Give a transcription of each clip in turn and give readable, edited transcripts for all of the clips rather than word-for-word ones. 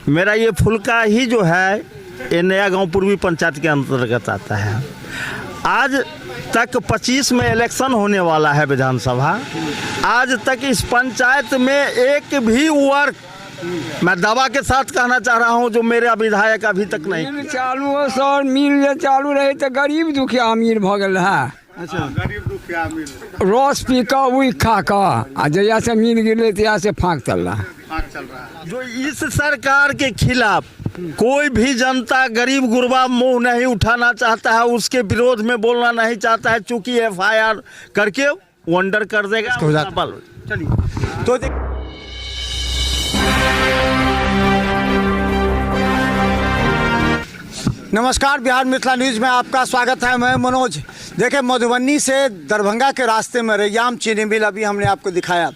मेरा ये फुल्का ही जो है ये नया गांव पूर्वी पंचायत के अंतर्गत आता है। आज तक 25 में इलेक्शन होने वाला है विधानसभा। आज तक इस पंचायत में एक भी वर्ग, मैं दावा के साथ कहना चाह रहा हूं, जो मेरा विधायक अभी तक नहीं मिल चालू हो सर, मिल चालू रहे तो गरीब दुखिया अमीर भ गल है। अच्छा, गरीब दुखिया अमीर रस पी का वही खा का आ जया से मिल गिरले तया से फाँक चल रहा है। जो इस सरकार के खिलाफ कोई भी जनता, गरीब गुरबा मुंह नहीं उठाना चाहता है, उसके विरोध में बोलना नहीं चाहता है, चूंकि FIR करके वंडर कर देगा। चलिए तो नमस्कार, बिहार मिथिला न्यूज़ में आपका स्वागत है। मैं मनोज। देखें, मधुबनी से दरभंगा के रास्ते में रैयाम चीनी मिल अभी हमने आपको दिखाया।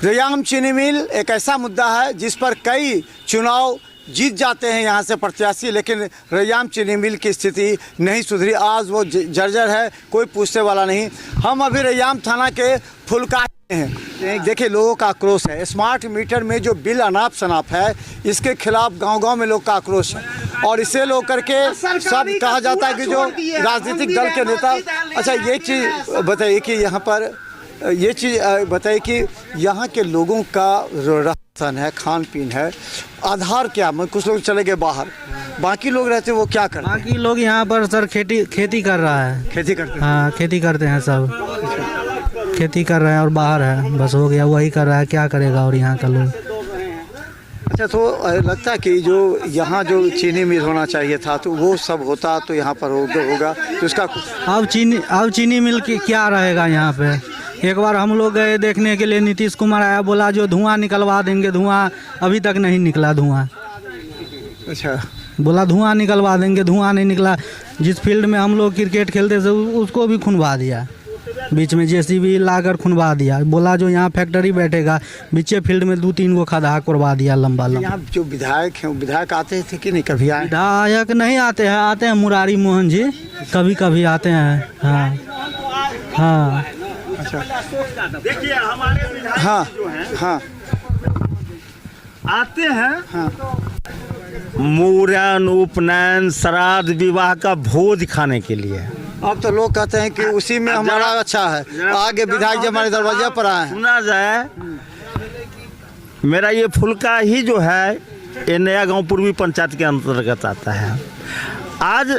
रैयाम चीनी मिल एक ऐसा मुद्दा है जिस पर कई चुनाव जीत जाते हैं यहाँ से प्रत्याशी, लेकिन रैयाम चीनी मिल की स्थिति नहीं सुधरी। आज वो जर्जर है, कोई पूछने वाला नहीं। हम अभी रैयाम थाना के फुलका हैं। देखिए, लोगों का आक्रोश है। स्मार्ट मीटर में जो बिल अनाप शनाप है, इसके खिलाफ गांव-गांव में लोग का आक्रोश है और इसे लोग करके सब कहा जाता है कि जो राजनीतिक दल के नेता। अच्छा, ये चीज़ बताइए कि यहाँ पर बताइए कि यहाँ के लोगों का रहन है, खान पीन है, आधार क्या? कुछ लोग चले गए बाहर, बाकी लोग रहते हैं वो क्या करते हैं? बाकी लोग यहाँ पर सर खेती कर रहा है। खेती करते हैं? हाँ, खेती करते हैं सब, खेती कर रहे हैं और बाहर है, बस हो गया, वही कर रहा है, क्या करेगा और यहाँ का लोग। अच्छा, तो लगता है कि जो यहाँ जो चीनी मिल होना चाहिए था तो वो सब होता तो यहाँ पर होगा तो उसका अब चीनी मिल के क्या रहेगा यहाँ पे। एक बार हम लोग गए देखने के लिए, नीतीश कुमार आया, बोला जो धुआं निकलवा देंगे, धुआं अभी तक नहीं निकला धुआं। अच्छा, बोला धुआं निकलवा देंगे, धुआं नहीं निकला। जिस फील्ड में हम लोग क्रिकेट खेलते थे उसको भी खुनवा दिया, बीच में JCB लाकर खुनवा दिया। बोला जो यहाँ फैक्ट्री बैठेगा, बीचे फील्ड में 2-3 गो खदा करवा दिया लंबा। यहाँ जो विधायक हैं, विधायक आते थे कि नहीं? कभी आए? विधायक नहीं आते हैं, आते हैं मुरारी मोहन जी, कभी कभी आते हैं। हाँ हाँ। अच्छा, देखिए हमारे विधायक हाँ जो हैं, हाँ आते हैं। हाँ। मुरन, उपनयन, श्राद्ध, विवाह का भोज खाने के लिए। अब तो लोग कहते हैं कि उसी में हमारा अच्छा है, आगे विधायक जब हमारे दरवाजे पर आए हैं। सुना जाए, मेरा ये फुल्का ही जो है ये नया गांव पूर्वी पंचायत के अंतर्गत आता है। आज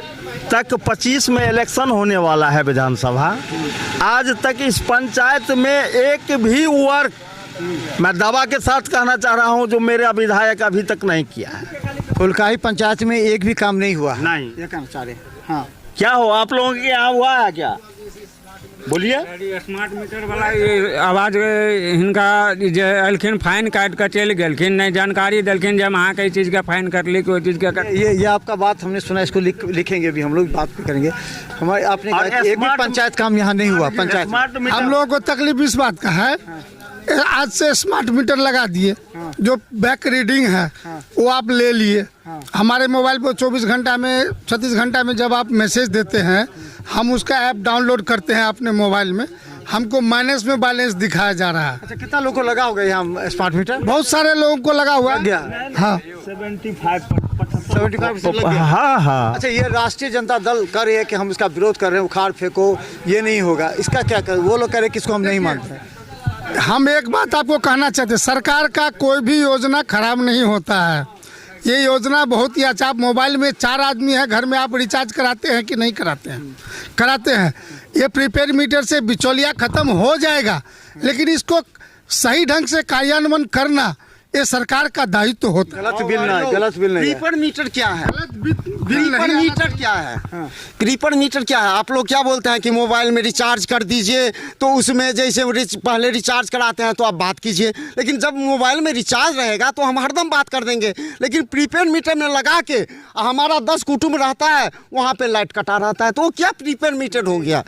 तक 25 में इलेक्शन होने वाला है विधानसभा। आज तक इस पंचायत में एक भी वर्ग, मैं दावा के साथ कहना चाह रहा हूं, जो मेरा विधायक अभी तक नहीं किया है। फुलकाही पंचायत में एक भी काम नहीं हुआ? नहीं। ये कहना चाह रहे हैं। हाँ, क्या हो आप लोगों के यहाँ हुआ है क्या? बोलिए। स्मार्ट मीटर वाला आवाज हिनका जे अलखिन फाइन काट कर चल गलखिन, नहीं जानकारी दलखिन जब वहाँ कई चीज़ का फाइन कर ली, कोई चीज़ का ये आपका बात हमने सुना, इसको लिखेंगे भी, हम लोग बात भी करेंगे। हमारे आपने कहा कि एक भी पंचायत काम यहाँ नहीं हुआ। पंचायत हम लोगों को तकलीफ इस बात का है, आज से स्मार्ट मीटर लगा दिए। जो बैक रीडिंग है वो आप ले लिए। हमारे मोबाइल पर 24 घंटा में 36 घंटा में जब आप मैसेज देते हैं, हम उसका ऐप डाउनलोड करते हैं अपने मोबाइल में, हमको माइनस में बैलेंस दिखाया जा रहा है। अच्छा, कितना लोगों को लगा होगा यहाँ स्मार्ट मीटर? बहुत सारे लोगों को लगा हुआ गया। हाँ, 75% लग गया। हाँ हाँ। अच्छा, ये राष्ट्रीय जनता दल कर रही है कि हम इसका विरोध कर रहे हैं, उखाड़ फेंको, ये नहीं होगा, इसका क्या कर? वो लोग कह रहे हैं कि इसको हम नहीं मानते। हम एक बात आपको कहना चाहते हैं, सरकार का कोई भी योजना खराब नहीं होता है। ये योजना बहुत ही अच्छा। आप मोबाइल में 4 आदमी है घर में, आप रिचार्ज कराते हैं कि नहीं कराते हैं? कराते हैं। ये प्रीपेड मीटर से बिचौलिया खत्म हो जाएगा, लेकिन इसको सही ढंग से कार्यान्वयन करना ये सरकार का दायित्व होता है। गलत बिल नहीं, गलत बिल नहीं। क्रीपर मीटर क्या है? क्रीपर मीटर क्या है? क्रीपर मीटर क्या है? आप लोग क्या बोलते हैं कि मोबाइल में रिचार्ज कर दीजिए, तो उसमें जैसे पहले रिचार्ज कराते हैं तो आप बात कीजिए, लेकिन जब मोबाइल में रिचार्ज रहेगा तो हम हरदम बात कर देंगे। लेकिन प्रीपेड मीटर में लगा के हमारा 10 कुटुंब रहता है, वहाँ पे लाइट कटा रहता है, तो क्या प्रीपेड मीटर हो गया?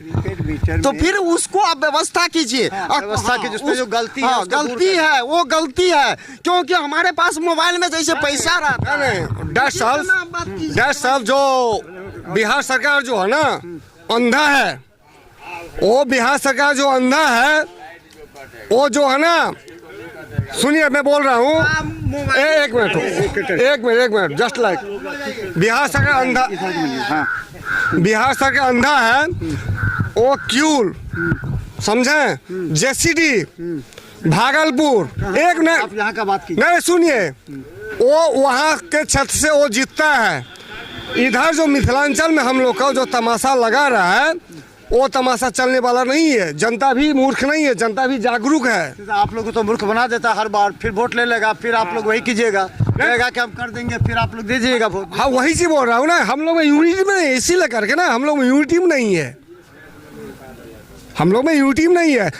तो फिर उसको आप व्यवस्था कीजिए। व्यवस्था की जिसमें जो गलती है, गलती है वो गलती है, क्योंकि हमारे पास मोबाइल में जैसे पैसा रहता है। 10 साल जो बिहार सरकार जो है ना अंधा है, वो बिहार सरकार जो अंधा है, वो जो है ना सुनिए मैं बोल रहा हूँ, एक मिनट जस्ट लाइक बिहार सरकार अंधा है, वो क्यूल समझे, जेसीडी भागलपुर एक आप यहाँ का बात कीजिए। नहीं सुनिए, वो वहाँ के क्षेत्र से वो जीतता है। इधर जो मिथिलांचल में हम लोग का जो तमाशा लगा रहा है, वो तमाशा चलने वाला नहीं है। जनता भी मूर्ख नहीं है, जनता भी जागरूक है। आप लोग को तो मूर्ख बना देता हर बार, फिर वोट ले लेगा, फिर आप लोग वही कीजिएगा, कहेगा कि हम कर देंगे, फिर आप लोग दे दीजिएगा वोट। हाँ वही चीज बोल रहा हूँ ना, हम लोग में यूनिटी में नहीं, इसीलिए करके ना हम लोग में यूनिटी में नहीं है, हम लोग में यूनिटी में नहीं है।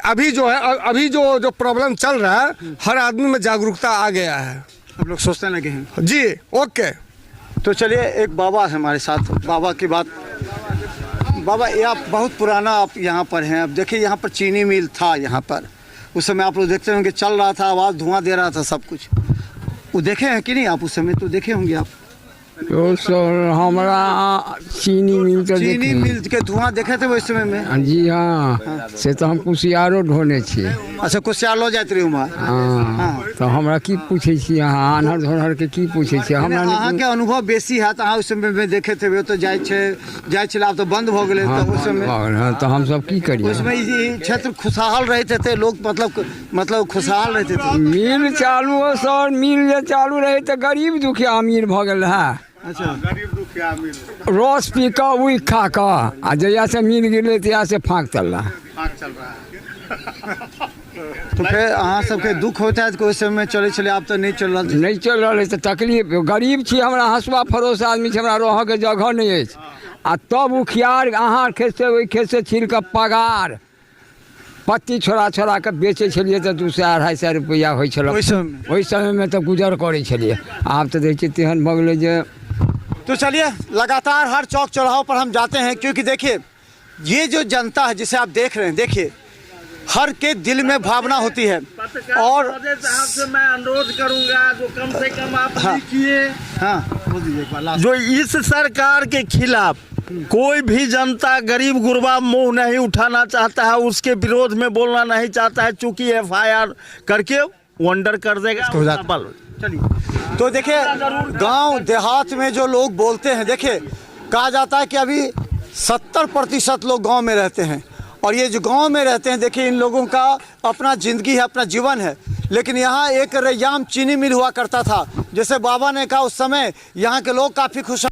अभी जो है, अभी जो प्रॉब्लम चल रहा है, हर आदमी में जागरूकता आ गया है, हम लोग सोचने लगे हैं जी। ओके, तो चलिए एक बाबा है हमारे साथ, बाबा की बात। बाबा ये आप बहुत पुराना आप यहाँ पर हैं। अब देखिए यहाँ पर चीनी मिल था, यहाँ पर उस समय आप लोग देखते होंगे चल रहा था, आवाज़ धुआं दे रहा था सब कुछ, वो देखे हैं कि नहीं आप? उस समय तो देखे होंगे आप। तो सर हमारा चीनी मिल तो चीनी मिल के धुआं देखे थे वो इस समय में? जी हाँ, से तो हम कुशियारो ढोने छिए। अच्छा कुशियार लो जाते रही उमा। हाँ, तो हमरा की पूछे छी अहाँ, आन्हर धोनहर के की पूछे छी हमरा? अहाँ के अनुभव बेसी है, अहाँ उस समय में देखे थे, वो तो जाय छे आब तो बंद हो गए, तो उस समय तो हम सब की करिए? उसमें ई क्षेत्र खुशहाल रहते थे लोग, मतलब खुशहाल रहते थे। मिल चालू हो सर, मिल जे चालू रहे तो गरीब दुखिया अमीर भ गेल है। अच्छा, रस पी का उई खा का, आ जहिया से मिल गिरे तहिया से फाँक चल रहा। तो फिर अहाँ सबके दुख होता है कि उस समय में चले आप तो नहीं चल रहा? नहीं चल रहा है तो तकलीफ, गरीब छी, हमरा हंसुआ फरोस आदमी छी, हमरा रह के जगह नहीं है। आ तब उखियार अहाँ खेत से ओहि खेत से छील के पगार पत्ती छोड़ा के बेचे छलिए तो 200-250 रुपया होइ छल ओहि समय में तो गुजर करे छलिए। आब तो देखिए तेहन भऽ गेलै जे। तो चलिए लगातार हर चौक चौराहों पर हम जाते हैं, क्योंकि देखिए ये जो जनता है जिसे आप देख रहे हैं, देखिए हर के दिल में भावना होती है। और साहब से मैं अनुरोध करूंगा जो कम से कम आप लिखिए, जो इस सरकार के खिलाफ कोई भी जनता गरीब गुरबा मुंह नहीं उठाना चाहता है, उसके विरोध में बोलना नहीं चाहता है, चूंकि FIR करके वंडर कर देगा। चलिए तो देखिए गांव देहात में जो लोग बोलते हैं, देखिए कहा जाता है कि अभी 70% लोग गांव में रहते हैं, और ये जो गांव में रहते हैं देखिए इन लोगों का अपना ज़िंदगी है, अपना जीवन है। लेकिन यहाँ एक रैयाम चीनी मिल हुआ करता था, जैसे बाबा ने कहा उस समय यहाँ के लोग काफ़ी खुश,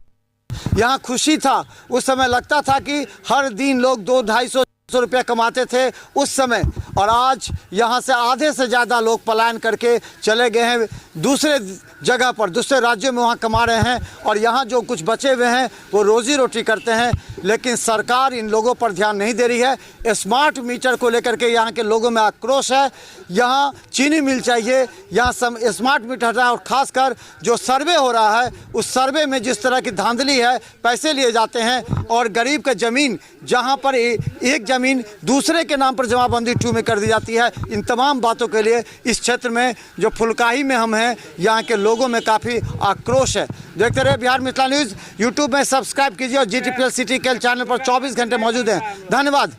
यहाँ खुशी था। उस समय लगता था कि हर दिन लोग 200-250 रुपया कमाते थे उस समय, और आज यहाँ से आधे से ज़्यादा लोग पलायन करके चले गए हैं दूसरे जगह पर, दूसरे राज्यों में वहाँ कमा रहे हैं, और यहाँ जो कुछ बचे हुए हैं वो रोज़ी रोटी करते हैं। लेकिन सरकार इन लोगों पर ध्यान नहीं दे रही है। स्मार्ट मीटर को लेकर के यहाँ के लोगों में आक्रोश है। यहाँ चीनी मिल चाहिए, यहाँ स्मार्ट मीटर हटाए, और ख़ासकर जो सर्वे हो रहा है उस सर्वे में जिस तरह की धांधली है, पैसे लिए जाते हैं, और गरीब का ज़मीन जहाँ पर एक ज़मीन दूसरे के नाम पर जमाबंदी 2 में कर दी जाती है। इन तमाम बातों के लिए इस क्षेत्र में जो फुलकाही में हम हैं, यहाँ के लोगों में काफ़ी आक्रोश है। देखते रहे बिहार मिथिला न्यूज़। यूट्यूब में सब्सक्राइब कीजिए, और GTPL सिटी के चैनल पर 24 घंटे मौजूद हैं। धन्यवाद।